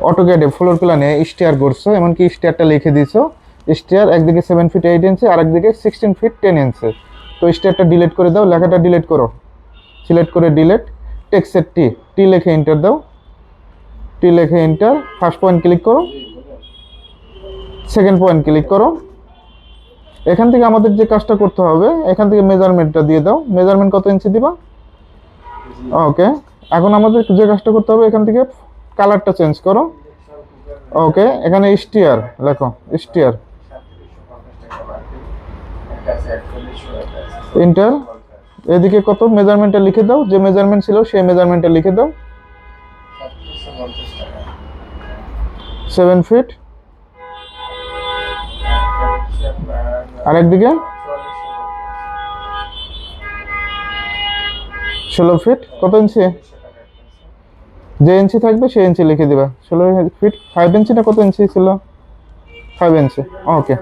অটোক্যাডে floor প্ল্যানে stair করছো, এমনকি স্টেয়ারটা লিখে দিয়েছো। স্টেয়ার একদিকে 7 ফিট 8 ইঞ্চি আর একদিকে 16 ফিট 10 ইঞ্চি। তো স্টেয়ারটা ডিলিট করে দাও, লেখাটা ডিলিট করো, সিলেক্ট করে ডিলিট। টেক্সটের টি টি লিখে এন্টার দাও, টি লিখে এন্টার। ফার্স্ট পয়েন্ট ক্লিক করো, সেকেন্ড পয়েন্ট ক্লিক করো। এখান থেকে আমাদের যে কাজটা করতে হবে, এখান থেকে মেজারমেন্টটা দিয়ে দাও। মেজারমেন্ট কত ইঞ্চি দিবা? ওকে। এখন আমাদের যে কাজটা করতে হবে, এখান থেকে কালারটা চেঞ্জ করো। ওকে, এখানে স্টিয়ার লেখো, স্টিয়ার এন্টার। এদিকে কত মেজারমেন্টটা লিখে দাও, যে মেজারমেন্ট ছিল সেই মেজারমেন্টটা লিখে দাও। 7 ফিট। আর একদিকে 16 ফিট। কত ইঞ্চি? যে ইঞ্চি থাকবে সেই ইঞ্চি লিখে দিবা। 16 ফিট 5 ইঞ্চি না কত ইঞ্চি ছিল? 5 ইঞ্চি। ওকে।